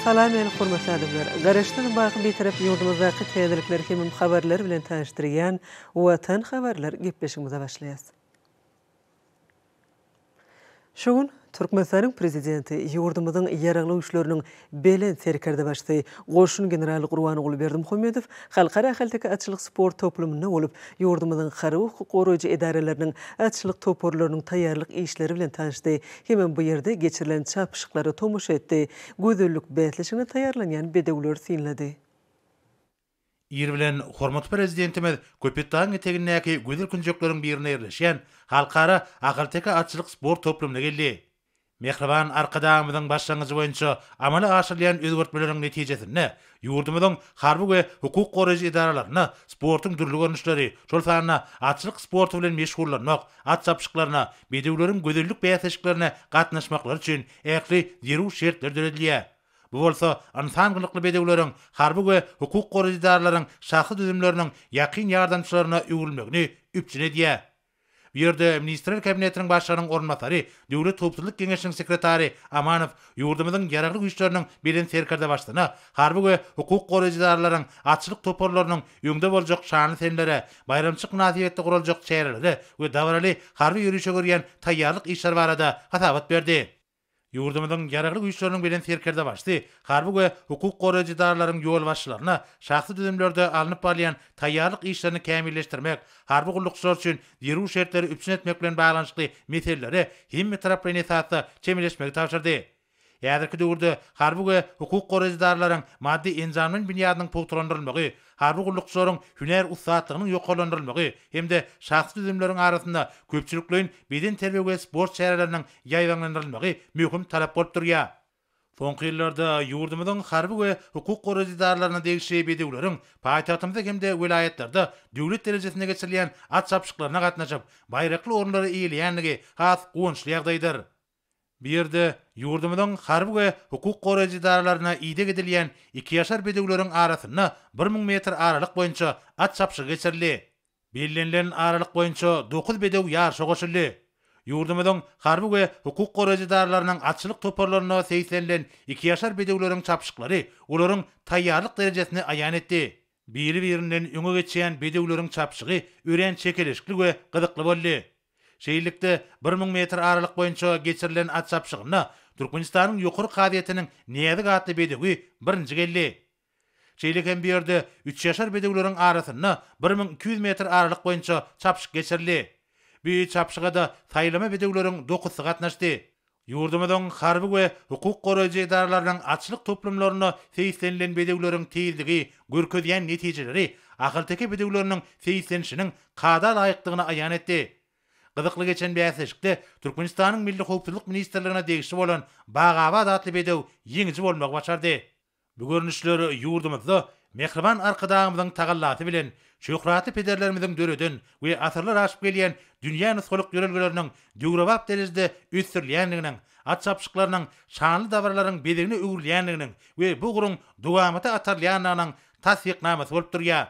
Salam el hormatly adamlar. Garaşdan baky bir tarap yurdumyzdaky täzelikler hemem habarlar bilen tanıştyrýan Watan habarlar gepleşigimize başlaýas. Şoň Türkmenistanyň prezidenti yurdumyzyň ýaragly güýçleriniň belen serkerde başdy. Goşun general Gurbanoğlu Berdimuhammedow halkara ahaldäki atçylyk sport toplumyna bolup yurdumyzyň harby goraýjy edareleriniň atçylyk toporlarynyň taýýarlyk işleri bilen tanışdy. Hemen bu ýerde geçirilen çapyşyklary tomuş etdi. Gözellik bätleşigine taýýarlanýan bedewler synlady. Ir bilen hormat prezidentimiz Köpetdağ eteginäki gözel künjekleriň birine ýerleşýän halkara ahaldäki atçylyk sport toplumyna geldi. Mehriban arkadağımızın başlangıcı boyunca amala aşırlayan özgörtmelerin netijesinde yurdumuzun harbi ve hukuk koruyucu idaralarına sportun türlü görünüşleri, şol sanına atçılık sportu bilen meşgullanmak, at çapışıklarına, bedewlerin gözellik beýatlaşyklarına gatnaşmaklar için äkli zerur şertler döredilýär. Bu bolsa insan gynykly bedewleriň harbi we hukuk koruyucu idaralarının şahsy düzümleriniň ýakyn ýardamçylaryna öwrülmegini üpçün edýär. Bu yerde Ministrler Kabinetinin başkanının orunmatary, Döwlet Topçuluk Geňeşiniň sekretary Amanow yurdumyzyň ýaragly güýçleriniň belen serkerde başlygyna, harby we hukuk goraýjy idaralarlaryň atçylyk toporlarynyň öňde boljak şanly senlere, bayramçyk münasibetde guraljak çäreleri we dawraly harby ýürüşe görýän taýýarlyk işler barada hasabat berdi. Yurdumyzyň ýaragly güýçleriniň belen serkerde başdy. Harby we hukuk goraýjy idaralarlaryň ýol başçylaryna şahsy düzümlerde alınıp barýan taýýarlyk işlerini kämilleşdirmek, harby gullukçylar üçin zerur şertleri üpsün etmek bilen baglanşykly meseleleri hemme taraply nesatda çemeleşmegi tapşyrdy. Ýa-da döwürde harby we hukuk goraýjy idaralarlaryň maddi enjamynyň binýadynyň pogturandyrylmagy, harby gullukçylaryň hüner usatlygynyň ýokalandyrylmagy hemde şahsy düzümleriň arasynda köpçülikliň beden terbiýe we sport şäherleriniň ýaýlanlandyrylmagy möhüm talap bolup durýar. Soňky ýyllarda ýurdumyzyň harby we hukuk goraýjy idaralaryna degişli bedewleriň paýtagtymyzda hemde welaýetlerde döwlet derejesinde geçirilýän at çapyşyklaryna gatnaşyp baýrakly orunlary eýilýänligi has gowunçly ýagdaýdyr. Bir yerde yurdumyzyň harby we hukuk goraýjy idaralaryna ýyda gedilýän 2 ýaşar bedewleriň arasyna 1000 metr aralyk boýunça at çapşygy geçirildi. Bellenlen aralyk boýunça 9 bedew ýarşa goşuldy. Yurdumyzyň harby we hukuk goraýjy idaralarynyň atçylyk toporlaryna seýslenlen 2 ýaşar bedewleriň çapyşyklary olaryň taýýarlyk derejesini aýan etdi. Biri-birinden öňe geçýän bedewleriň çapyşygy ören çekeleşikli we gyzykly boldy. Şeýlelikde 1000 metr aralyk boýunça geçirilen at çapyşygyna Türkmenistanyň ýokary kadiýetiniň Niýazy gatly bedewi birinji geldi. Şeýleken bir ýerde 3 ýaşar bedewleriň arasyna 1200 metr aralyk boýunça çapyşyk geçirildi. Bu çapyşyga da taýlama bedewleriň 9 gatnaşdy. Yurdumyzyň harby we hukuk goraýjy idaralarynyň atçylyk toplumlaryna seýslenlen bedewleriň tezligi, görkezýän netijeleri ahylteki bedewleriniň seýslenişiniň kada laýyklygyna aýan etdi. Gyzykly geçen bäsleşikde Türkmenistanyň Milli Howpsuzlyk Ministrligine degişli bolan Bagawat atly bedew ýeňiji bolmagy başardy. Bu görnüşleri ýurdumyzda mehriban arkadağımyzyň tagallasy bilen şöhraty pederlerimiziň döreden we asyrlar aşyp gelýän dünýä nusgalyk ýörelgeleriniň döwrewap derecede üstürilýänliginiň, at çapyşyklarynyň şanly dawarlaryň bedigini öwrülýänliginiň we bu gurun dowamata atarlýanlygynyň tasdiknamasy bolup durýar.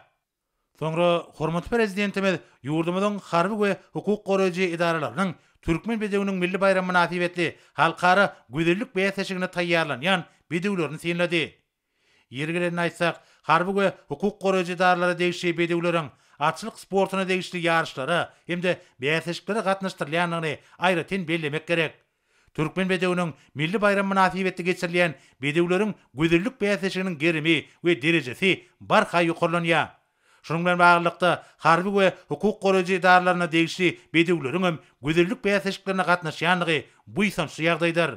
Soňra hormat prezidentimiz yurdumyzyň harby we hukuk goraýjy idaralarynyň türkmen bedewiniň milli bayram münasibetli halkara gözellik beýatlaşygyna taýýarlanýan bedewlerini synlady. Ýergelen aýtsak, harby we hukuk goraýjy idaralary degişli bedewleriň atçylyk sportuna degişli ýarşlara hemde beýatlaşyklary gatnaşdyrylýanlygyny aýratyn bellemek gerek. Türkmen bedewiniň milli bayram münasibetli geçirilýän bedewleriň gözellik beýatlaşygynyň gerimi we derejesi barha ýokarlanýar. Şunun bilen baglykda harby we hukuk goraýjy idaralaryna degişli bedewleriň hem gözellik beýatlaşyklaryna gatnaşýanlygy bu ýsançly ýagdaýdyr.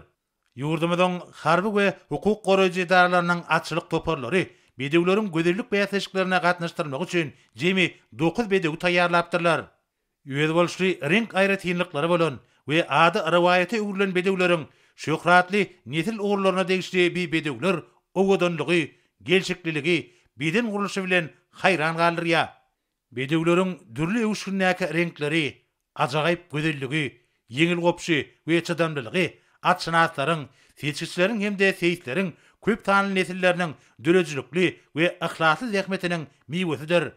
Yurdumyzyň harby we hukuk goraýjy idaralarynyň atçylyk toporlary bedewleriň gözellik beýatlaşyklaryna gatnaşdyrmak üçin jemi 9 bedew taýýarlapdyrlar. Ýöne bolşy renk aýratynlyklary bolan we ady rawayaty öwrülen bedewleriň şöhratly nesil ogurlaryna degişli bir bedewler owadanlygy, gelşikliligi, beden guruluşy bilen hayran galdyrýar. Bedewleriň dürli öwüşgünäki renkleri, ajagyp gözelligi, ýeňil gopşy we çydamlylygy atçynaslaryň, seçkiçleriň hemde seýitleriň köp tanly nesilleriniň dörejilikli we ahlasly zähmetiniň miwesidir.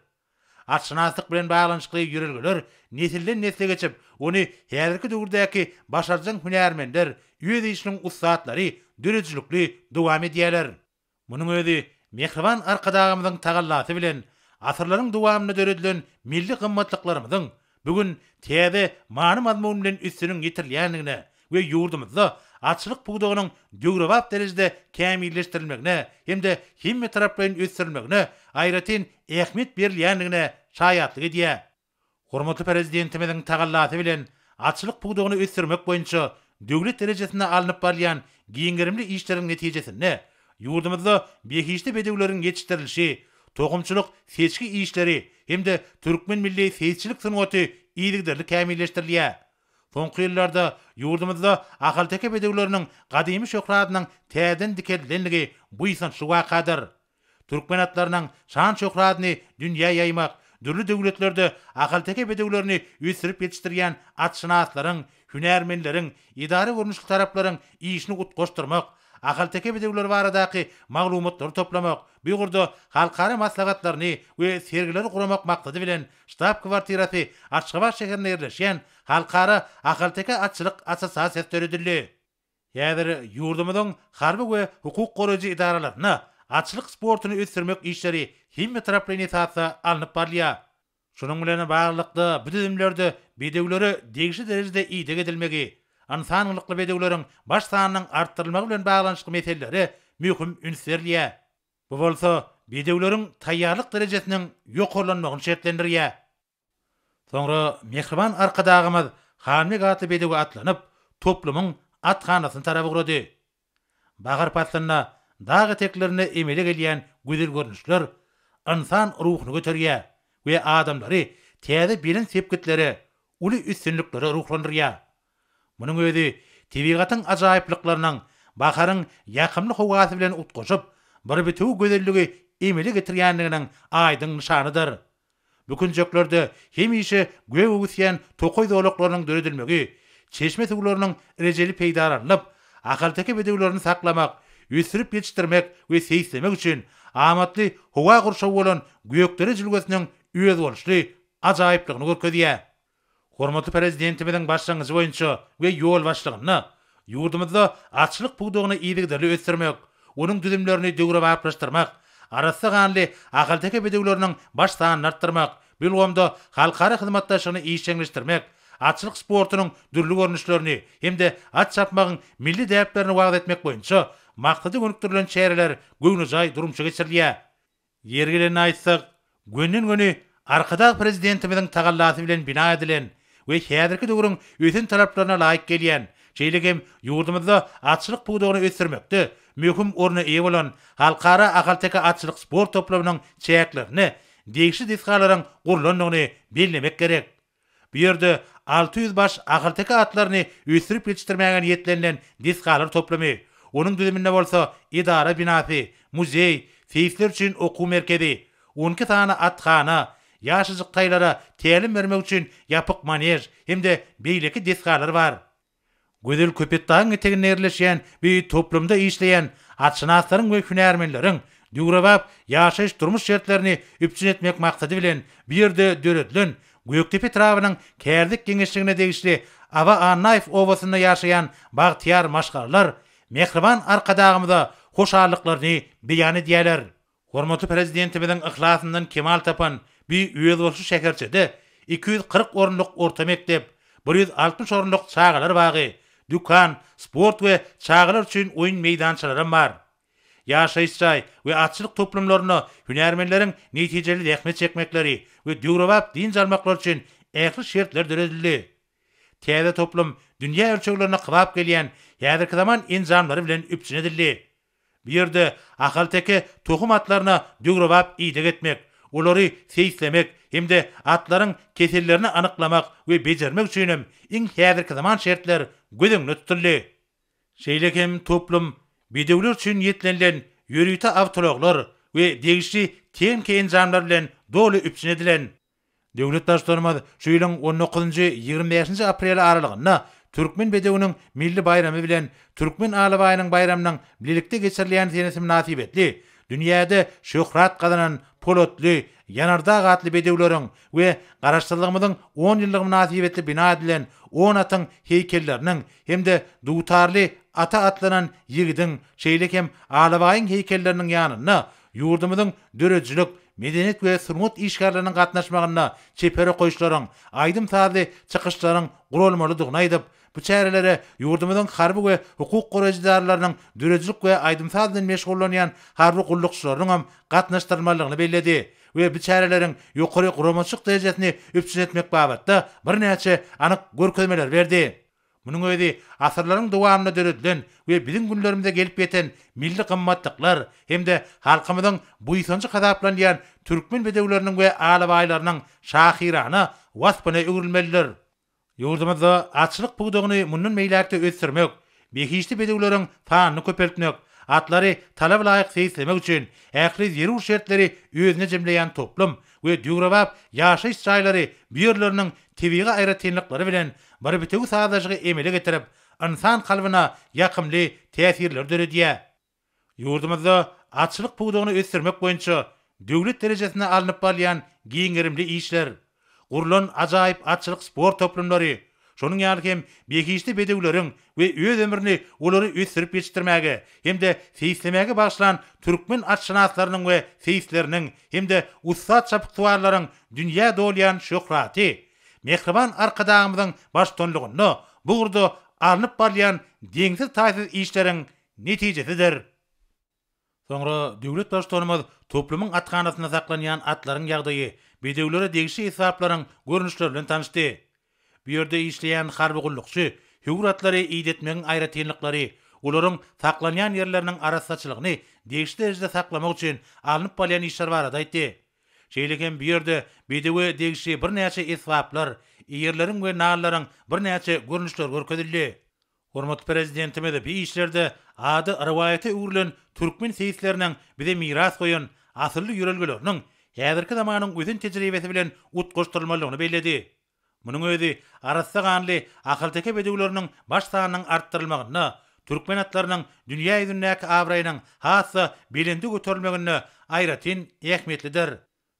Atçynaslyk bilen baglanşykly ýörelgeler nesilden nesile geçip, ony häzirki döwürdäki başarjan hünärmenler, ýöne işiniň ustatlary dörejilikli dowam edýärler. Munun özi Mehriban arkadağımızın tağallatı bilen asırların duvamını döredilen milli kımmatlıklarımızın bugün täze many mazmun bilen üstünün ýetirlendigine we ýurdumyzda açlyk puwdugynyň döwrebap derejede kämilleşdirilmegine hemde himme taraplaryň ösdirilmegine aýratyn ähmiýet berilýändigine şaýatlyk edýär. Hormatly prezidentimiziň tagallasy bilen açlyk puwdugyny ösdirmek boýunça döwlet derejesinde alınıp barýan giňgirimli işleriň netijesinde ýurdumyzda beýişli bedewleriň ýetişdirilişi, tokumçuluk seçki işleri hemde Türkmen milli seççilik synaty iýdigderli kämilleşdirilýär. Soňky ýyllarda ýurdumyzda ahalteke bedewleriniň gadymy şöhratynyň täden dikellenligi bu ýsançly wakadyr. Türkmen atlarynyň şan şöhratyny dünýä ýaymak, dürli döwletlerde ahalteke bedewlerini üsürip ýetişdirýän atşynaslaryň, hünärmenleriň, idare görnüşli taraplaryň işini gutgoşdurmak, ahalteke bedewler baradaky maglumatlary toplamak, bu ýurda halkara maslahatlaryny we sergileri guramak maksady bilen ştab kwartirasy Aşgabat şäherine ýerleşýän halkara ahalteke atçylyk asosiasiýasy töredildi. Häzir ýurdumyzyň harby we hukuk goraýjy idaralaryna atçylyk sportuny ösdirmek işleri himme taraplaryny satsa alınıp barýar. Şunun bilen baglykda bu düzümlerde bedewleri degişli derejede iýdeg edilmegi, ansanlykly bedewleriň baş sanynyň artdyrylmagy bilen baglanşyk meseleleri mühim ünsürlýär. Bu bolsa bedewleriň taýýarlyk derejesiniň ýokarlanmagyny şertlendirýär. Soňra Mehriban arkadağymyz Hanmy gaty bedewi atlanyp toplumyň athanasyny tarapy gurady. Bagar pasyna dagy teklerini emele gelýän güzel görnüşler insan ruhuny göterýär we adamlary täze bilen sepkitleri, uly üstünlikleri ruhlandyrýar. Munun özi tebigatyň ajaýyplyklarynyň, bakaryň ýakymly howaty bilen utgoşup, bir bituw gözelligi emele getirýändiginiň aýdyň nyşanydyr. Bu günjeklerde hemişe göw öwüsýän tokoý zowlaklarynyň döredilmegi, çeşme suwlarynyň rejeli peýdarlanıp, ahalteke bedewlerini saklamak, üsürip ýetişdirmek we seýslemek üçin amatly howa gurşawy bolan göýekleri jilgesiniň üýe boluşly ajaýyplygyny görkezýär. Hormatly prezidentimiziň başlangyjy boýunça we ýol başlygyny ýurdumyzda açlyk puwdugyny iýdigderli ösdirmek, onuň düzümlerini döwre baplaşdyrmak, arasy ganly ahalteke bedewleriniň baş sanyny artdyrmak, bilgomda halkara hyzmatdaşlygyny iýçeňleşdirmek, açlyk sportunyň dürli görnüşlerini hemde at çapmagyň milli däplerini wagt etmek boýunça maksady gönükdirilen çäreler göwnüjay durumça geçirilýär. Ýergelen aýtsak, gönnen arkada prezidentimiziň tagallasy bilen bina edilen we häzirki döwrüň öýsün taraplaryna laýyk gelýän şeýlegem ýurdumyzda atçylyk puwdugyny ösdirmekde möhüm orna eýe bolan halkara ahalteke atçylyk sport toplamynyň çäklerini degişli diskalaryň gurlanmagyny bellemek gerek. Bu ýerde 600 baş ahalteke atlaryny ösdirip ýetişdirmägen ýetlenilen diskalar toplamy, onuň düzüminde bolsa idara binasy, muzey, feýsler üçin okuw merkezi, 12 tane athana, ýaşyjyk taýlara tälim bermek üçin ýapyk manej hemde beýleki diskalar bar. Gözel Köpetdağyň etegine ýerleşýän bir toplumda işleýän atşynaslaryň we hünärmenleriň döwrebap ýaşaýyş durmuş şertlerini üpçün etmek maksady bilen bir ýerde döredilen Göktepe trawynyň kärdik geňeşligine degişli Aba Annaýew obasyna ýaşaýan bagtyar maşgarlar Mehriban arkadağymyza hoşallyklaryny beýan edýärler. Hormatly prezidentimiziň ihlasyndan kemal tapan bir öýelboşy şäherçede 240 orunluk orta mektep, 160 orunluk çağalar bagy, dükan, sport we çağalar üçin oýun meýdançalary bar. Ýaşaýyş çaý we atçylyk toplumlaryna hünärmenleriň netijeli dähmet çekmekleri we döwrebap din jalmaklar üçin ähli şertler döredildi. Täze toplum dünýä ölçeklerine kybap gelýän häzirki zaman enzamlary bilen üpçün edildi. Bu ýerde ahalteke tohum atlaryna döwrebap iýdeg etmek, olary seýslemek hemde atlaryň kesellerini anyklamak we bejermek üçin iň häzirki zaman şertler gözeňde tutuldy. Şeýlekem toplum bedewler üçin ýetlenilen ýörüýte awtologlar we degişli teňki enzamlar bilen doly üpçün edilen. Döwlet başlarymyz şu ýylyň 19-25 aprel aralygyna Türkmen bedewiniň milli bayramy bilen Türkmen alabaýynyň bayramynyň birlikde geçirilýän senesi münasibetli dünýäde şöhrat gazanan Polatly, Yanardağ atly bedewleriň we garaşdyrlygymyzyň 10 ýyllyk münasibetli bina edilen 10 atyň heykelleriniň hemde duýtarly ata atlanan yigidin, şeýlekem alabaýyň heykelleriniň ýanyna ýurdumyzyň dörejilik, medenet we sunut işgärleriniň gatnaşmagyna çepere goýuşlaryň, aýdym tazy çykyşlaryň gurulmalydygyny aýdyp, bu çärelere ýurdumyzyň harby we hukuk goraýjylarynyň dörejilik we aýdym tazydan meşgullanýan harby gullukçylarynyň hem gatnaşdyrmalygyny bellädi we bu çäreleriň ýokary guramaçyk derejesini öpçün etmek babatda bir näçe anyk görkezmeler berdi. Munyň özi asyrlaryň dowamyna döredilen we bizim günlerimizde gelip ýeten milli gymmatlyklar hemde halkymyzyň buýsançy gadaplanýan türkmen bedewleriniň we alabaýlarynyň şahirana wasbyna öwrilmeliler. Ýurdumyzda açlyk puwdugyny mundan meýläkde ösdürmek, beýişli bedewleriň sanyny köpeltmek, atlary talab laýyk seýslemek üçin ähli zerur şertleri özüne jemleýän toplum we düýrebap ýaşaýyş jaýlary biýerleriniň tebigy aýratynlyklary bilen bir bitegi sadaşygy emele getirip, insan kalbyna ýakymly täsirler döredýär. Ýurdumyzda açlyk puwdugyny ösdürmek boýunça döwlet derejesine alınıp barýan giňerimli işler, gurulan ajaýyp açlyk sport toplumlary, şonuň ýaly hem beýişli bedewleriň we öz ömrüni olary ösdürip ýetirmäge hemde seýslemäge başlan türkmen atşynaslarynyň we seýsleriniň hemde ussat çapyktuwarlaryň dünýä dolýan şöhraty, mehriban arkadağımızın baştonlugyny bu gurda alınıp barýan deňsiz taýsız işleriň netijesidir. Soňra döwlet baştonumyz toplumyň atkanasyna saklanýan atlaryň ýagdaýy, bedewlere degişi hesaplaryň görnüşleri bilen tanışdy. Bu ýerde işleýän harby gullukçy, hüwratlary iýdetmegiň aýratynlyklary, olaryň saklanýan ýerleriniň arassaçylygyny degişli derejede saklamak üçin alınıp barýan işler barada aýtdy. Şeýlekem bu ýerde bedewe degişi bir näçe esbaplar, ýerleriň we nallaryň bir näçe görnüşler görkezildi. Hormatly prezidentime de bu işlerde ady riwayaty öwrilen türkmen seýsleriniň bize miras goýan asyrly ýörelgeleriniň häzirki zamanyň özüň tejribesi bilen utgaşdyrylmalygyny bellädi. Munyň özi arassa ganly akylteke bedewleriniň baş sanynyň artdyrylmagyna, türkmen atlarynyň dünýä ýüzündäki awraýynyň hassa belindi göterilmegine aýratyn ähmiýetlidir.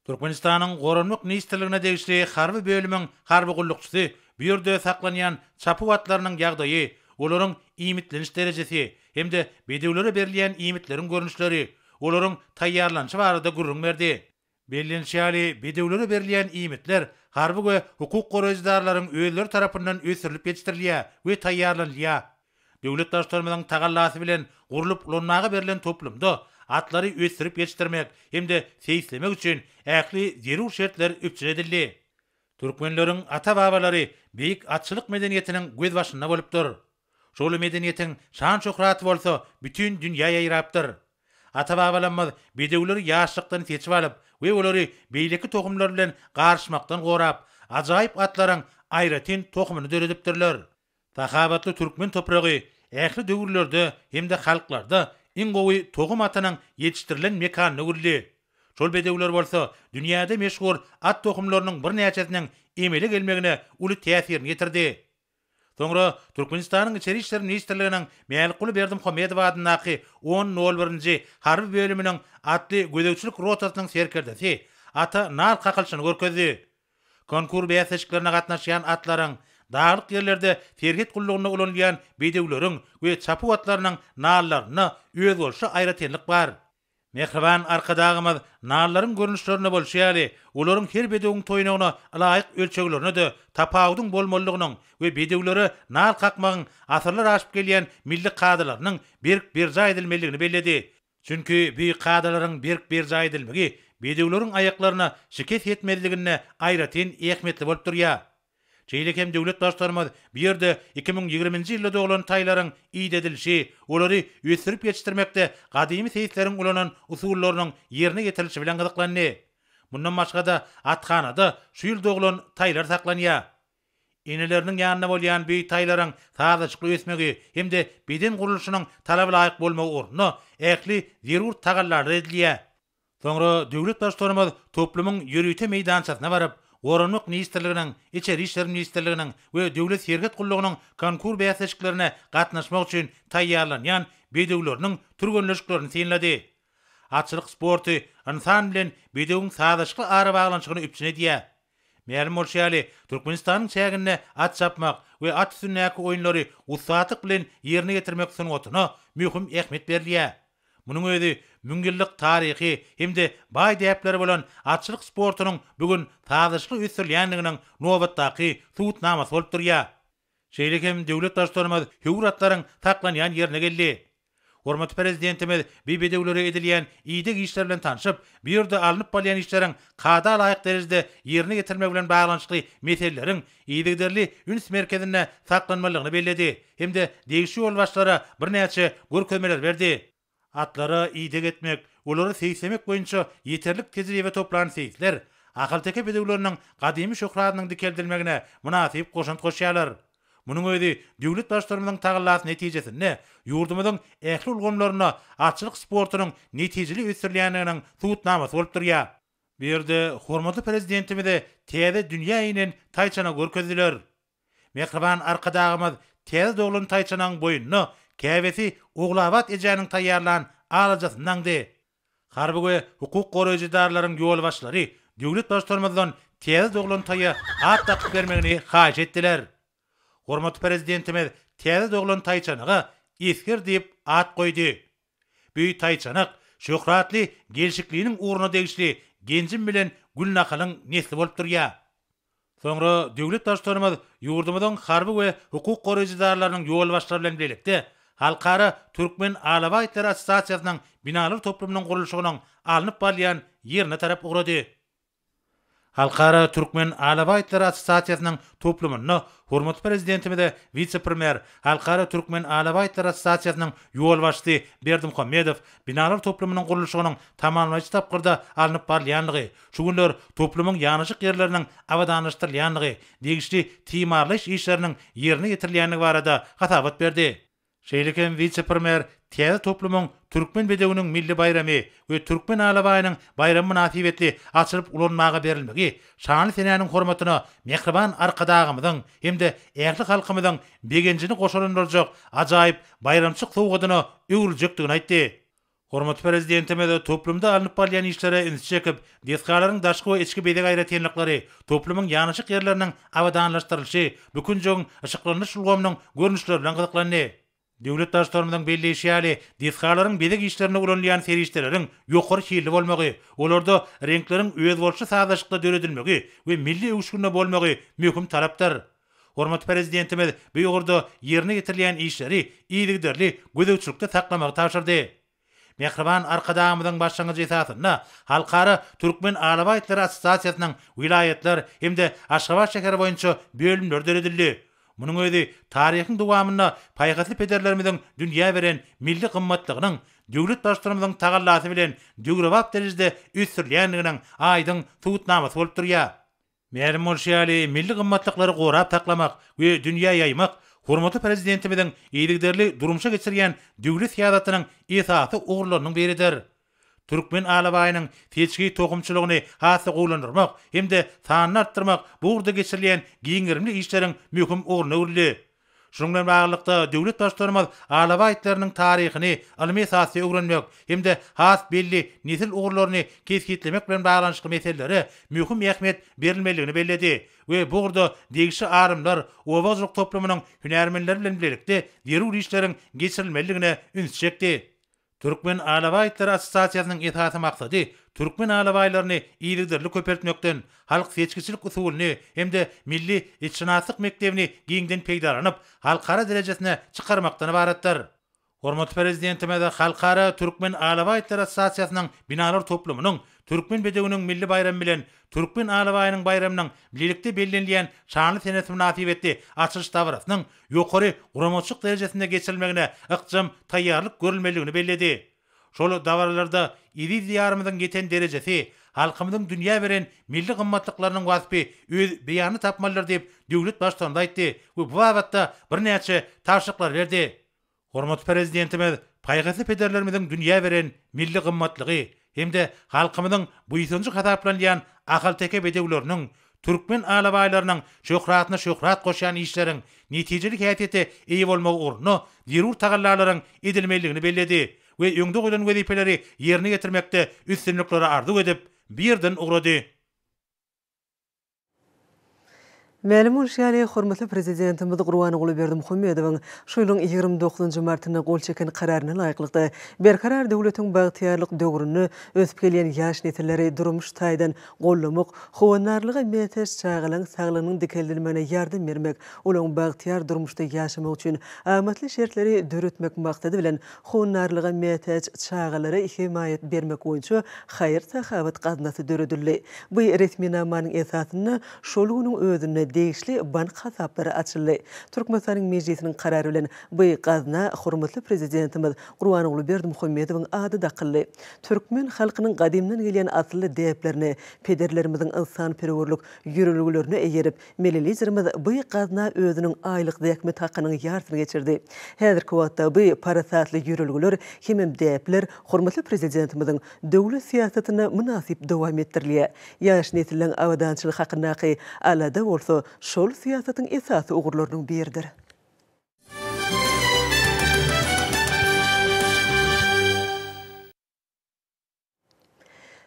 Türkmenistanyň goranlyk ministrligine degişli harby bölümiň harby gullukçysy bu ýerde saklanýan çapy atlarynyň ýagdaýy, olaryň iýmitleniş derejesi hemde bedewlere berilýän iýmitleriň görnüşleri, olaryň taýýarlanşy barada gurrun berdi. Bellenşýäli bedewlere berilýän iýmitler harby we hukuk goraýjylarynyň özleri tarapyndan ösürilip ýetirilýär we taýýarlanýar. Döwlet başlarymyzyň tagallasy bilen gurulyp ulanmagy berilen toplumda atlary ösürip ýetirmek hemde seýslemek üçin ähli zerur şertler öpçün edildi. Türkmenleriň ata-babalary beýik atçylyk medeniýetiniň göz başynda bolupdyr. Şol medeniýetiň şan şöhraty bolsa bütün dünýäye ýaýrapdyr. Ata-babalarymyz bedewleri ýaşlykdan seçip alyp we olary beýleki tohumlar bilen garşmakdan gorap, ajaýyp atlaryň aýratyn tohumyny döredipdirler. Tahabatly türkmen topragy ähli döwürlerde hemde halklarda iň gowy tohum atanyň ýetişdirilen mekanyny gördi. Şol bedewler bolsa dünýäde meşhur at tohumlarynyň bir näçesiniň emele gelmegine uly täsirini ýetirdi. Soňra Türkmenistanyň içeri işler ministrliginiň Mälikul Berdimuhammedow adynaky 10.01-nji harby bölüminiň atly gödekçilik rotasynyň serkerdesi ata nal kakylşyny görkezdi. Konkur bäsişiklerine gatnaşýan atlaryň dağlık yerlerde terhit kulluğuna ulanýan bedewleriň we çapy atlarynyň nallaryna öz bolşy aýratynlyk bar. Mehriban arkadağımız nallaryň görnüşlerine bolşýaly, olaryň her bedewiň toýunagyna laýyk ölçeglerine de tapawdyň bolmalygynyň we bedewlere nal kakmagyň asyrlar aşyp gelýän milli kadalarynyň bir edilmeligini bellädi. Çünki bu kadalaryň bir edilmegi bedewleriň aýaklaryna şikayet etmeliligine aýratyn ähmiýetli bolup durýar. Şeýlekem döwlet başlarymyz bu ýerde 2020-nji ýylda olan taýlaryň iýdedilişi, olary ösürip ýetirmekde gadymy seýsleriň ulanan usullarynyň ýerine ýetirilişi bilen gyzyklandy. Bundan başga da atxanada şu ýylda olan taýlar saklanýar. Eneleriniň ýanyna bolýan bu taýlaryň tazaçykly ösmegi hemde beden guruluşynyň talaba laýyk bolmagy ornuny ähli zerur tagallar edilýär. Soňra döwlet başlarymyz toplumyň ýörüýte meýdançasyna baryp, Goranlyk ministrliginiň, içeri işler ministrliginiň we döwlet serket gullugynyň konkur bäsişiklerine gatnaşmak üçin taýýarlanýan bedewleriniň türgenleşiklerini synlady. Atçylyk sporty insan bilen bedewiň sazyşykly ara baglanşygyny öpçün edýär. Ma'lum bolşaly, Türkmenistanyň çägine at çapmak we at üstündäki oýunlary ustatlyk bilen ýerine getirmek sungatyna mühim ähmiýet berilýär. Munyň özi müňillik taryhy hemde baý däpleri bolan atçylyk sportunyň bugün taýyşly üstünliginiň nobatdaky tutnamasy bolup durýar. Şeýlekem döwlet başlarymyz hüwratlaryň taklanýan ýerine geldi. Hormatly prezidentimiz BBD'lere edilýän iýdek işler bilen tanışyp, bir ýerde alınıp bolýan işleriň kada laýyk derejede ýerine getirmek bilen baglanyşly meseleleriň iýdekderli üns merkezine saklanmalygyny bellädi. Hemde degişi ýol başlara bir näçe görkezmeler berdi. Atlara iýdek etmek, olary seýsemek boýunça ýeterlik tejribe toplanan seýisler, akyl-teke bedewleriniň gadymy şöhratynyň dikeldilmegine munasyp goşant goşýarlar. Munyň özi döwlet başlarymyzyň tagallasy netijesinde ýurdumyzyň ähli ulgamlaryna atçylyk sportunyň netijeli ösürilýändiginiň tutnamasy bolup durýar. Bir ýerde hormatly prezidentimizi täze dünýä inen taýçana görkezdiler. Mehriban arkadagymyz täze doglan taýçanyň boýuny käbesi oglabat ejäniň taýýarlan alajasyndandy. Harby hukuk goraýjydarlaryň ýol başlary döwlet başlarymyzdan täze doglan taýy at takyp bermegini haýyş etdiler. Hormatly prezidentimiz täze doglan taýçanyga Eskir diýip at goýdy. Büýü taýçanyk şöhratly gelşikliğiniň uğruna degişli genjim bilen Gülnakalyň nesli bolup durýar. Soňra döwlet başlarymyz ýurdumyzyň harby we hukuk goraýjydarlarynyň ýol başlary bilen birlikde Halkara Türkmen Alabaýtlar Assosiasiýasynyň binalar toplumynyň gurulşynyň alınıp bolýan ýerine tarap ugrady. Halkara Türkmen Alabaýtlar Assosiasiýasynyň toplumyny hormatly prezidentimiz vice-premier Halkara Türkmen Alabaýtlar Assosiasiýasynyň ýol başçysy Berdimuhammedow binalar toplumynyň gurulşynyň tamamlaýyjy tapgyrda alınıp bolýanlygy, şu günler toplumyň ýanyşyk ýerleriniň awadanlaşdyrylýanlygy, degişli timarlaş işleriniň ýerine getirilýänligi barada hatabat berdi. Şeýlekem vice-premier täze toplumyň Türkmen bedewiniň milli bayramy we Türkmen alabaýynyň bayramy nasibetli açylyp ulanmaga berilmegi, şanly senäniň hormatyna mehriban arkadagymyzyň hemde ähli halkymyzyň begenjini goşulandyrjak ajaýyp bayramçyk sowgadyny öwürjekdigini aýtdy. Hormatly prezidentimiz toplumda alınıp bolýan işlere üns çekip, deskalaryň daşky we içki bede gaýratynlyklary, toplumyň ýanyşyk ýerleriniň awadanlaşdyrylyşy, bükün joň ışıklanyş ulgamynyň görnüşleri bilen gyzyklandy. Döwlet başlarymyzyň belleşýäli deskalaryň bedek işlerine ulanýan serişleriň ýokary şeýle bolmagy, olarda renkleriň öz bolşy sazdaşykda döredilmegi we milli öwüşgünde bolmagy möhüm talapdyr. Hormatly prezidentimiz bu ýurda ýerine getirilýän işleri iýdigderli gözegçilikde saklamagy taşyrdy. Mehriban arkadagymyzyň başlangyjy esasyna Halkara Türkmen Alabaýtlar Assosiasiýasynyň wilayetler hemde Aşgabat şäheri boýunça bölümler döredildi. Munyň özi taryhyň dowamyna paýgasy pederlerimiziň dünýä beren milli gymmatlygynyň döwlet başlarymyzyň tagallasy bilen döwrewap derejede üstünliginiň aýdyň tutnamasy bolup durýar. Ma'lum bolşaly milli gymmatlyklary gorap taklamak we dünýä ýaymak hormatly prezidentimiziň iýdigderli durumşa geçirýän döwlet siýasatynyň esasy ugurlarynyň biridir. Türkmen alabaýynyň seçki tokumçylygyny hasy gowlandyrmak hemde sanyny artdyrmak burada geçirilýän giňirimli işleriň möhüm ugruna urildi. Şunun bilen baglykda döwlet başlarymyz alabaýtlarynyň taryhyny, almy esasy öwrenmek hemde has belli nesil ugurlaryny keskitlemek bilen baglanyşly meseleleri möhüm ähmiýet berilmeligini belledi we burada degişi arymlar owazlyk toplumynyň hünärmenleri bilen birlikde derul işleriň geçirilmeligine üns çekdi. Türkmen Alabaýtlar Assosiasiýasynyň esasy maksady Türkmen alabaýlaryny iýdigderli köpertmekden, halk seçkiçilik usulyny hemde milli içinaslyk mektebini giňden peýdaranyp, halkara derejesine çykarmakdan ibaretdir. Hormatly prezidentimiz Halkara Türkmen Alabaýtlar Assosiasiýasynyň binalar toplumynyň Türkmen bedewiniň milli bayramy bilen Türkmen alabaýynyň bayramynyň birlikde bellenilýän şanly senesi münasibetli açylyş dawrasynyň ýokary guramaçyk derejesinde geçirilmegine ykjam taýýarlyk görülmeligini belledi. Şol dawralarda iri diýarymyzyň geten derejesi, halkymyzyň dünýä beren milli gymmatlyklarynyň wasfy öz beýany tapmalylar diýip döwlet başçysy aýtdy we bu wagtda bir näçe taşyklar berdi. Hormatly prezidentimiz paýgasy pederlerimizin dünýä beren milli gymmatlygy hemde halkymyzyň buýsunjy hataplanýan akyl-teke bedewleriniň Türkmen alabaýlarynyň şöhratyna şöhrat goşan işleriň netijeli häýeti eýi bolmagy ugruna zerur tagallalaryň edilmeligini belledi we öňde goýulan wezipeleri ýerine getirmekde üstünlikleri arzu edip birden ugrady. Ma'lum bolýany, hormatly prezidentimiz Gurban Berdimuhammedowyň şoýluň 29 martyna gol çeken kararyna laýyklykda berkarar döwletiň bagtyarlyk döwrüni ösüp gelýän ýaş nesilleri durmuş taýdan gollamak, howanarlyga metes çağılan saglygynyň dikeldilmegine ýardam bermek, olaň bagtyar durmuşda ýaşamak üçin amatly şertleri döretmek maksady bilen howanarlyga metes çağılary himayet bermek boýunça haýır sahabat gaznasy döredildi. Bu resmi namanyň esasyny şol güniň özüne değişli bank hasaplary açyldy. Türkmenistanyň meclisiniň karary bilen bu gazna hormatly prezidentimiz Gurban Berdimuhammedowyň ady dakyldy. Türkmen halkynyň gadymdan gelýän asly däplerini, pederlerimiziň insan perwerlik ýürelgilerini eýerip, melelizerimiz bu gazna özüniň aýlyk zäkmet hakynyň ýartyny geçirdi. Häzirki wagtda bu parasatly ýürelgiler hemem däpler hormatly prezidentimiziň döwlet siýasatyna münasip dowam etdirilýär. Ýaş nesiliň awadançylyk hakynaky alada bolsa şol siýasatyň esasy ugurlarynyň biridir.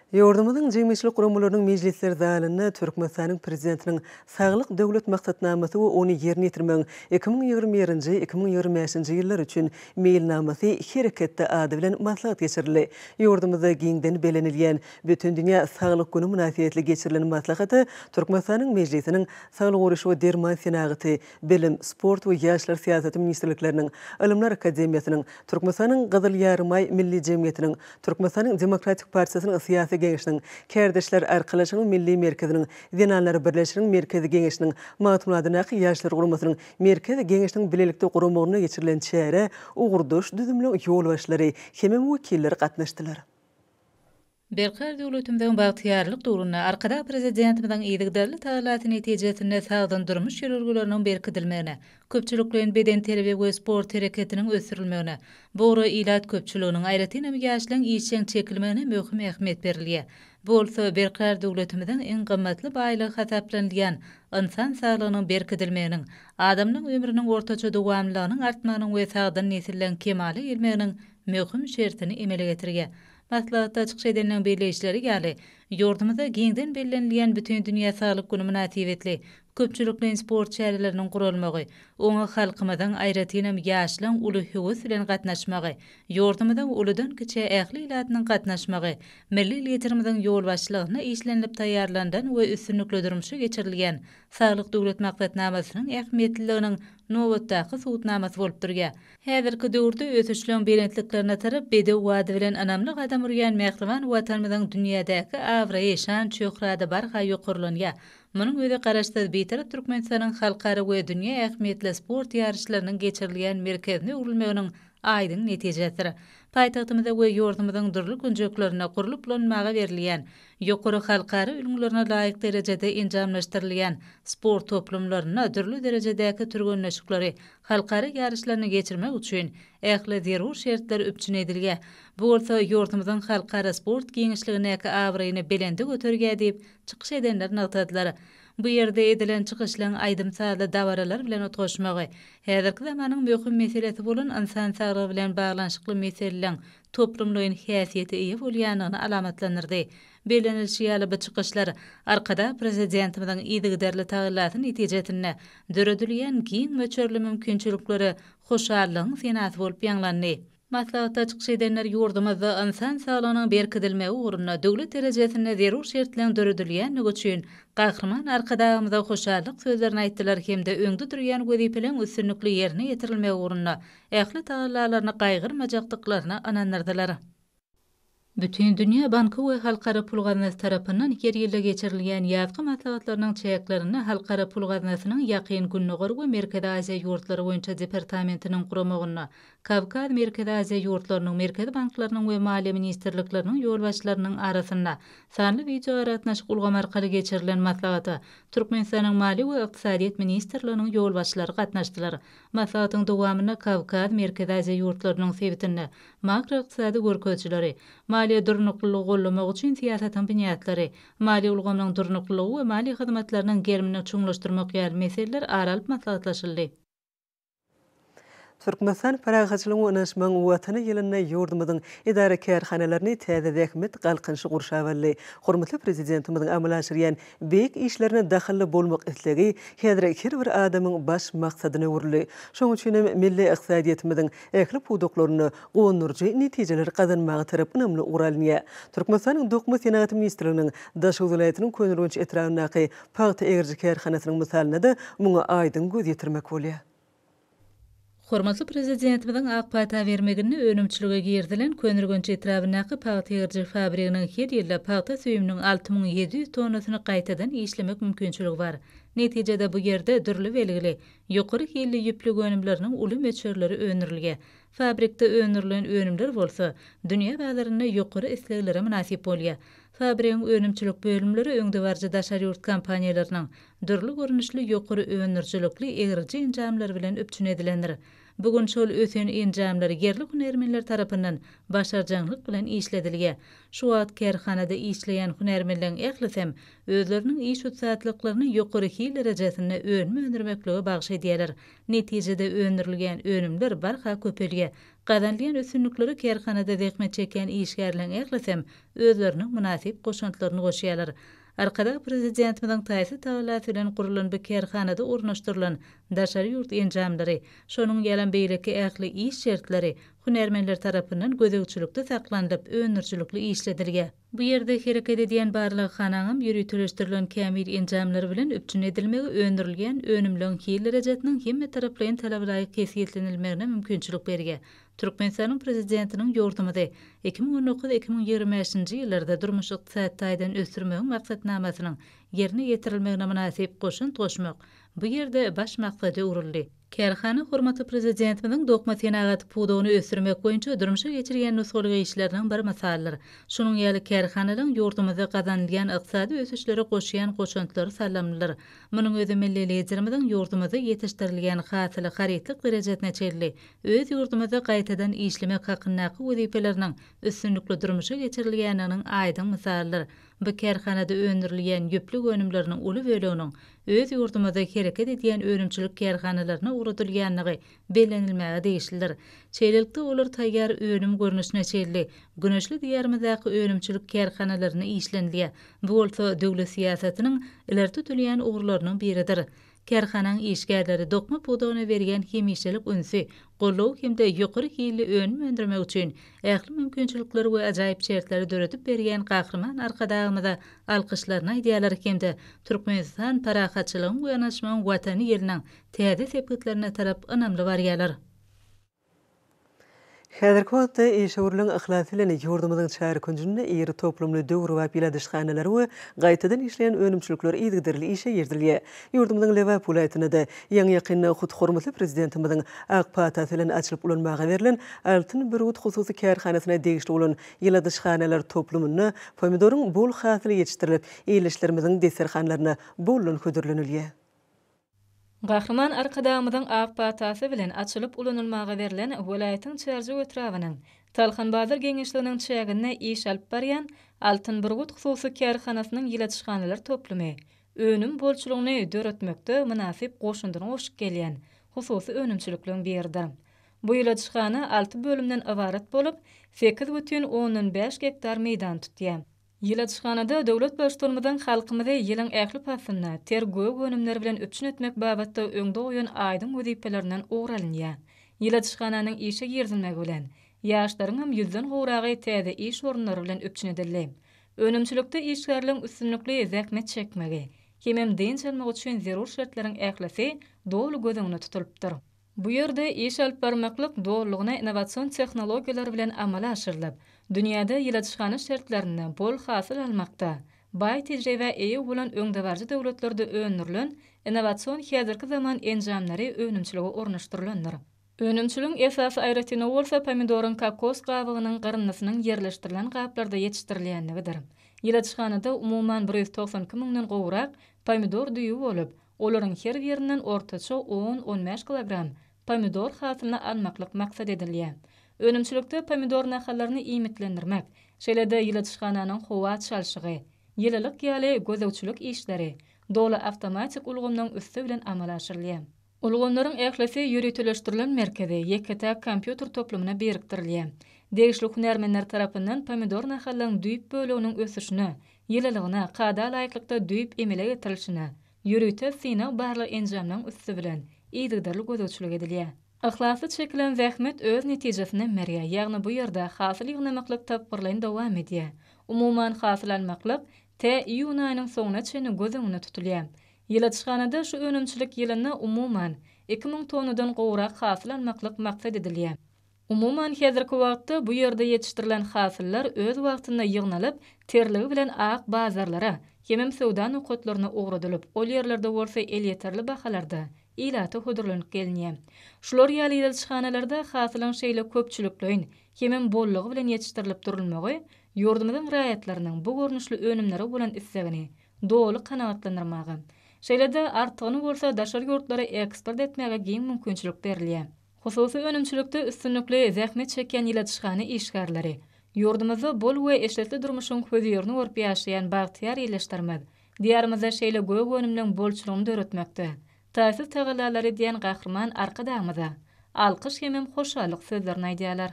Ýurdumyzyň jemgyçilik guramalarynyň meclisler zalyna Türkmenistanyň prezidentiniň saglyk döwlet maksatnamasy we ony ýerine ýetirmeň 2020-2025 ýyllar üçin meýilnamasy hereketde ady bilen maslahat geçirildi. Ýurdumyzda giňden belenilýän bütün dünýä saglyk güni münasibetli geçirilen maslahaty Türkmenistanyň meclisiniň saglyk uruşy we derman senaty, bilim, sport we ýaşlar siýasaty ministrlikleriniň, Ilymlar Akademiýasynyň, Türkmenistanyň Gyzyl Ýarymay Milli Jemgyýetiniň, Türkmenistanyň Demokratik Partisiýanyň syýasy Geňişniň, Kerdeşler Arkalaşynyň Milli Merkeziniň, Zenanlar Birleşiginiň Merkezi Geňişniň, Matmuladynaky ýaşlar guramasynyň Merkezi Geňişniň bilelikde guramagyna geçirilen çäre, ugurduş düzümli ýolbaşlary, hemem wekilleri gatnaşdylar. Berkar döwletimiň bagtyarlyk döwrüne arkada prezidentimiň ýygdyrly taýlaty netijesinde sagdan durmuş ýürelgileriniň berkidilmegine, köpçülikliň beden terbiýe we sport hereketiniň ösürilmegine, bogry ilat köpçüliginiň aýratynam ýaşlaryň işçiň çekilmegine möhüm ähmiýet berilýär. Bu bolsa berkar döwletimiň en gymmatly baýlygy hasaplanýan insan saglygynyň berkidilmeginiň, adamyň ömrüniň ortaça dowamlygynyň artmagynyň we sagdan nesillen kemale gelmeginiň möhüm şertini emele getirýär. Maslahatda açyk edilýän beýleşleri ýaly ýurdumyzda giňden bellenilýän bütün dünýä saglyk güni münasibetli köpçülikliň sport şäherleriniň gurulmagy, oňa halkymyzyň aýratynam ýaşlaryň uly höwes bilen gatnaşmagy, ýurdumyzda ulydan kiçe ähli ilatynyň gatnaşmagy, milli liderimiziň ýolbaşçylygyna işlenip taýýarlandan we üstünlikli durmuşa geçirilýän saglyk döwlet maksatnamasynyň ähmiýetliliginiň nowatdaky suwutnamasy bolup durýar. Häzirki döwürde ösüşlen berentliklerine tarap bedew wady bilen anamlyk adam urýan mähriman watanymyzyň dünýädäki awra ýeşan çöhrada barha ýokurlanýar. Munyň özi garaşda beter Türkmenistanyň halkary we dünýä ähmiýetli sport ýarışlarynyň geçirilýän merkezine urilmeginiň aýdyn netijesidir. Paýtagtymyzda we ýurdumyzyň durly günjeklerine gurulyp bolanmaga berilýän, ýokary halkary ülümlerine laýyk derejede enjamlaşdyrylýan sport toplumlaryna dürli derejedäki türgenleşikleri, halkary ýarışlaryny geçirmek üçin ähli zerur şertler üpçün edilýär. Bu bolsa ýurdumyzyň halkary sport giňişligine awraýyny belende göterýär diýip çykyş edenler nagtadylar. Bu ýerde edilen çykyşlaryň aýdymsal dawaralar bilen otgoşmagy, häzirki zamanyň möhüm meselesi bolan insan saglygy bilen baglanşykly meseleleň toplumlaryň häsiýeti eýe bolýanyny alamatlanyrdy. Belenilýär bu çykyşlar arkada prezidentimiň ýygdyrly taýlaty netijesinde döredilýän giň we çörli mümkinçilikleri hoşallygyň senasy bolup ýanglandy. Maslahatda açyk edenler ýurdumyzda insan saglygynyň berkidilmegi ugruna döwlet derejesinde zerur şertler döredilýän üçin gahrman arkadagymyza hoşallyk sözlerini aýtdylar hemde öňde durýan wezipeleň üstünlikli ýerine ýetirilmegi ugruna ähli taýlaryny gaýgyrmajakdyklaryna anandyrdylar. Bütün dünýä banky we halkara pul gaznasy tarapyndan her ýylda geçirilýän ýazgy maslahatlarynyň çäklerini halkara pul gaznasynyň ýakyn günnüger we Merkezi Aziýa ýurtlary boýunça departamentiniň guramagyna, Kavkaz Merkezi Aziýa ýurtlarynyň merkezi banklarynyň we maliýe ministrlikleriniň ýolbaşçylarynyň arasynda sanly video aratnaşyk ulgam arkaly geçirilen maslahaty Türkmenistanyň maliýe we ykdysadyýet ministrliginiň ýolbaşçylary gatnaşdylar. Maslahatyň dowamyna Kavkaz Merkezi Aziýa ýurtlarynyň sebitini makro ykdysady görkezçileri, maliýe durnuklylygy gollamak üçin siýasatyň binýatlary, maliýe ulgamynyň durnuklylygy we maliýe hyzmatlarynyň gelmini çuňlaşdyrmak ýaly meseleler aralyp maslahatlaşyldy. Türkmenistan paragatçylygyň önaşmaň watany ýylyna ýurdumyň idara kärhanalaryny täze däkmet galkynşy gurşawaly. Hormatly prezidentimiň amalaşyrýan beýik işlerine dahilli bolmak islegi häzir her bir adamyň baş maksadyna uruly. Şoň üçin milli iqtisadiýetimiň ähli puduklaryny gowunurjy netijeler gazanmagy tarap önemli uralynýa. Türkmenistanyň Dokma Senaty ministrliginiň Daşy welaýatynyň Könürgünç etrawynaky paýta egerji kärhanasynyň misalyna da muňa aýdyn göz ýetirmek bolýar. Hormatly prezidentimiň akpata bermegini önümçülüge girdilen Könürgünç etrawynaky paýta egerji fabriganyň her ýylda paýta süýüminiň 6700 tonnasyny gaýtadan işlemek mümkinçiligi bar. Netijede bu ýerde dürli belgili ýokary hilli ýüplük önümleriniň uly meçerleri öňürilge. Fabrikde öňürilen önümler bolsa, dünýä bazaryna ýokary isleglere münasip bolýar. Fabrikanyň önümçilik bölümleri öňde barjy daşary ýurt kompaniýalarynyň dürli görnüşli ýokary öňürçilikli egerji injamlar bilen öpçün edilendir. Bugün şol ösen injamlary yerli hunermenler tarapyndan başarjanylyk bilen işledilýär. Şu wagt kärhanada işleýän hunermenlerin ählisem özleriniň iş utsatlyklaryny ýokary hil derejesine önürmeklige bagş edýärler. Netijede öňürilgen önümler barha köpelýär. Gazanlayan üstünlükleri kärhanada däkmet çeken işgärlerin ählisem özleriniň münasip goşantlaryny goşýarlar. Arkada prezidentimiň taýsy tawlaty bilen gurulan bu kärhanada ornaşdyrylan daşary ýurt enjamlary, şonuň ýalan beýleki ähli iş şertleri hunermenler tarapyndan gözegçilikde saklanyp öňürçilikli işledilýär. Bu ýerde hereket edýän barlyk hanaňam ýürütülýän kämil enjamlary bilen öpçün edilmegi öňürilgen önümlüň hil derejesiniň hemme taraplaryň talabaly kesýetlenilmegine mümkinçilik berýär. Türkmenistanyň prezidentiniň ýordamyda 2019-2025-nji ýyllarda durmuş ykdysadydan ösürmegi maksatnamasynyň ýerine ýetirilmegine münasip goşunt goşmak bu ýerde baş maksady uruldy. Kärhana hormatly prezidentimiň Dokma Senaty pudugyny ösürmek boýunça durmuşa geçirýän nusgaly işleriniň bir misalydyr. Şonuň ýaly kärhanalaryň ýurdumyzda gazanylýan ykdysady ösüşlere goşýan goşantlary salamlydyr. Munyň özü milli liderimiň ýurdumyzda ýetişdirilýän hasyly haritlik derejesine çelli, öz ýurdumyzda gaýtadan işlemek hakynaky wezipeleriniň üstünlikli durmuşa geçirilýäniniň aýdyn misalydyr. Bu kärhanada öňürilýän ýüplük önümleriniň uly böleginiň öz ýurdumyzda hereket edýän önümçilik kärhanalaryna uradylýanlygy bellenilmäge değişildir. Çeýlelikde olar taýýar önüm görnüşine çelli, güneşli diýerimizdäki önümçilik kärhanalaryna işlenilýär. Bu bolsa döwlet siýasatynyň ileri tutulýan ugurlarynyň biridir. Kärhanaň işgärleri dokma pudugyna berýän hemişelik ünsü, gollaw hemde ýokary hilli önüm öndürmek üçin ähli mümkinçilikleri we ajaýyp şertleri döretip berýän gahrman arkadagymyza alkyşlaryna aýdýarlar hemde Türkmenistan paragatçylygyň we anaşmaň watany ýeriniň täze sepetlerine tarap önemli barýarlar. Häzirki wagtda eşewrliň ihlasy bilen ýurdumyzyň çary künjünde ýeri toplumly döwür we biladişhanalary we gaýtadan işleýän önümçilikler ýygdyrly işe ýerdilýär. Ýurdumyzyň Lewap welaýatyna da ýaňy ýakynda hormatly prezidentimiň akpatasy bilen açylyp ulanmaga berilen altyn birwut hususy kärhanasyna degişli bolan biladişhanalar toplumyny pomidoryň bol hasyly ýetişdirilip, eýleşlerimiziň deserhanlaryna bolan ködürlenilýär. Gahrman arkadamyzyň akpatasy bilen açylyp ulanylmaga berilen welaýatyň çärji etrawynyň Talhanbazar geňeşliginiň çägine iş alyp barýan altyn birwut hususy kärhanasynyň ýylatışhanalar toplumy önüm bolçulugyny döretmekde münasip goşundyny goşup gelýän hususy önümçilikliň biridir. Bu ýylatışhana 6 bölümden ibaret bolup 8,5 hektar meýdan tutýar. Ýylatışhanada döwlet başlygymyň halkymyza ýylyň ähli pasyna tergöw önümleri bilen öpçün etmek babatda öňde goýan aýdyn wezipelerinden ugralynýar. Ýylatışhananyň işe girdilmegi bilen ýaşlaryň hem ýüzden gowragy täze iş orunlary bilen öpçün edildi. Önümçilikde işgärliň üstünlikli zähmet çekmegi, hemem deň çalmak üçin zerur şertleriň ählisi dolu gözüňde tutulypdyr. Bu ýerde iş alyp barmaklyk doğrulugyna innowasion tehnologiýalary bilen amala aşyrylyp, dünýäde ýylatışhana şertlerini bol hasyl almakda, baý tejribe eýe bolan öňde barjy döwletlerde öňürilen innowasion häzirki zaman enjamlary önümçiligi ornaşdyrylandyr. Önümçiligiň esasy aýratyny bolsa pomidoryň kokos gabygynyň garynmasynyň ýerleşdirilen gaplarda ýetişdirilýänligidir. Ýylatışhanada umuman 192 000-den gowrak pomidor düýü bolup, olaryň her birinden ortaça 10-15 kilogram pomidor hasylyny almaklyk maksat edilýär. Önümçilikde pomidor nahalaryny iýmitlendirmek, şeýle-de ýylatışhananyň howa çalşygy, ýylylyk ýaly gözegçilik işleri, doly awtomatik ulgamyň üstü bilen amala aşyrylýar. Ulgonlaryň ählesi ýürütüleşdirilen merkezi ýekketäk kompýuter toplumyna berikdirilýär. Degişli hunärmenler tarapyndan pomidor nahallaryň düýp böleginiň ösüşine, ýylylygyna, kada laýyklykda düýp emele getirilişine, ýürüte synaw barlyk enjamlaryň üstü bilen ýygydarly gözegçilik edilýär. Ahlasy çekilen zähmet öz netijesine merýär. Ýagny bu ýerde hasyl ýygnamaklyk tapgyrlaryň dowam edýär. Umuman hasyl almaklyk te iýun aýynyň soňuna çenli gözeňine tutulýar. Ýylatçhanada şu önümçilik ýylyna umuman 2000 tonadan gowrak hasyl almaklyk maksat edilýär. Umuman häzirki wagtda bu ýerde ýetişdirilen hasyllar öz wagtynda ýygnalyp, terligi bilen ak bazarlara, hemem sowda nukatlaryna ugradylyp, ol ýerlerde bolsa el ýeterli bahalarda ilata hödürlenip gelinýär. Şular ýaly ýylatçhanalarda hasylyň şeýle köpçülikleýin, hemem bollugy bilen ýetişdirilip durulmagy, ýurdumyzyň raýatlarynyň bu görnüşli önümleri bolan islegini dolu kanagatlandyrmagy. Şeýlede artygyny bolsa daşary ýurtlara eksport etmäge giň mümkinçilik berilýär. Hususy önümçilikde üstünlikli zähmet çeken ýylatçhana işgärleri, ýurdumyzda bol we eşletli durmuşyň köýlerini görüp ýaşaýan bagtyar ýerleşdirmez. Diýarymyzda şeýle gög önümden bolçulugyny döretmekde. Taýsy tagalary diýen gahrman arkadamyza alkyş hemem hoşallyk sözlerini aýdýarlar.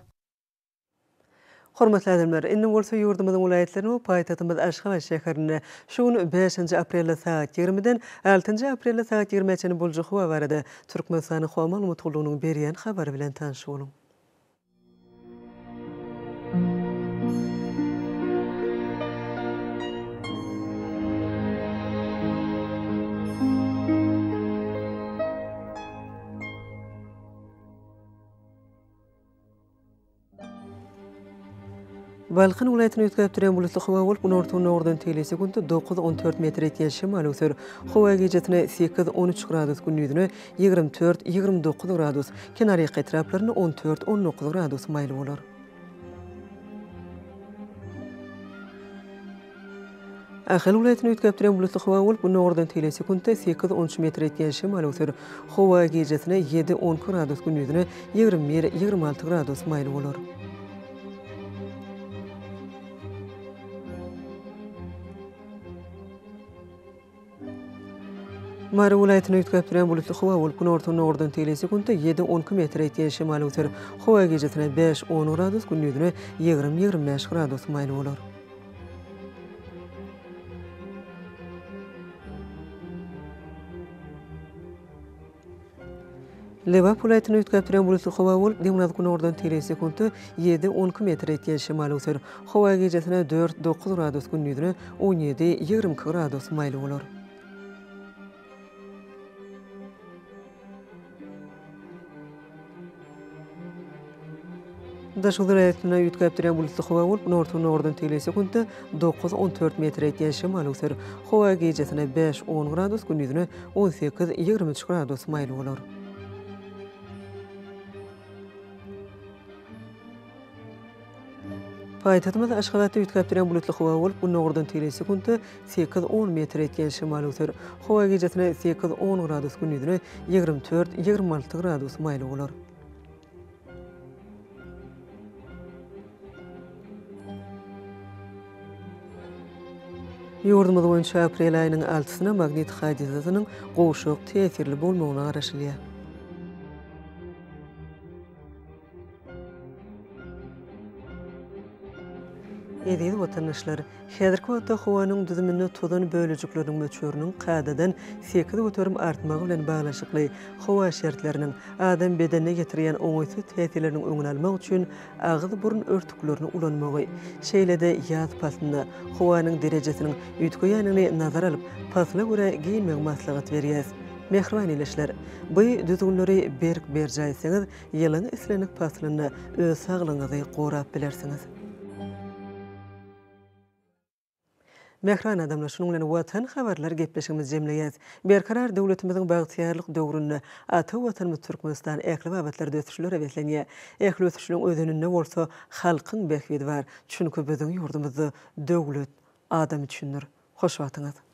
Hormatly adamlar, indi bolsa ýurdumyzyň welaýetlerini paýtatymyz Aşgabat şäherine şuň 5 aprelde saat 20-den 6 aprelde saat 20-çe boljak we barada Türkmenistanyň Hawa Malumatlygynyň berýän habary bilen tanış bolun. Balkın vilayatyny ötkäp duran bulutly hawa bolup, ortagyny ordan telesi günde 9-14 metr etýän şemal öser. Hawa gejetine 8-13 gradus gündüzüne 24-29 gradus, kenary etraplaryny 14-19 gradus maýly bolar. Ahal vilayatyny ötkäp duran bulutly hawa bolup, ordan telesi günde 8-13 metr etýän şemal öser. Hawa gejetine 7-10 gradus gündüzüne 21-26 gradus maýly bolar. Mara vilayatyny ötkäp duran bulutly hawa bolup, ortagyny ordan telesi günde 7-12 metr etýän şemal öser. Hawa gejetine 5-10 gradus gündüzüne 20-25 gradus maýly bolar. Lewap vilayatyny ötkäp duran bulutly hawa bolup, Demirnazyň ordan telesi günde 7-12 metr etýän şemal öser. Hawa gejetine 4-9 gradus gündüzüne 17-20 gradus maýly bolar. Daş vilayatyna ötkäp duran bulutly hawa bolup, ortagyny ordan telesi günde 9-14 metr etýän şemal öser. Hawa gejetine 5-10 gradus gündüzüne 18-23 gradus maýly bolar. Paýtatymyz Aşgabatda ötkäp duran bulutly hawa bolup, ordan telesi günde 8-10 metr etýän şemal öser. Hawa gejetine 8-10 gradus gündüzüne 24-26 gradus maýly bolar. Ýurdumyz boýunça aprel aýynyň 6-syna magnit hadisasynyň gowşuk tesirli bolmagyna garaşylýar. Edil vatandaşlar, häzirki wagtda howanyň düzümini tutan bölejikleriniň möçöriniň kadadan 8 göterim artmagy bilen baglaşykly hawa şertleriniň adam bedenine getirýän oňaýsy täsirleriniň öňüni almak üçin agyz burun örtüklerini ulanmagy, şeýlede ýaz pasyna howanyň derejesiniň ýetgeýänini nazar alyp, pasla görä giyinmek maslahat berýäs. Mehriban eleşler, bu düzgünleri berk berjaýsaňyz, ýylyň islenik paslalyny öz saglygyňyzy gorap bilersiňiz. Mehriban adamlar, şunun bilen watan habarlar gepleşigimiz jemleýäs. Berkarar döwletimiziň bagtyarlyk döwründe ata watanymyz Türkmenistan ähli babatlarda ötüşler ewetlenýär. Ähli ötüşlüň özünde bolsa halkyň behwidi bar. Çünki biziň ýurdumyzda döwlet adam üçindir. Hoş wagtyňyz.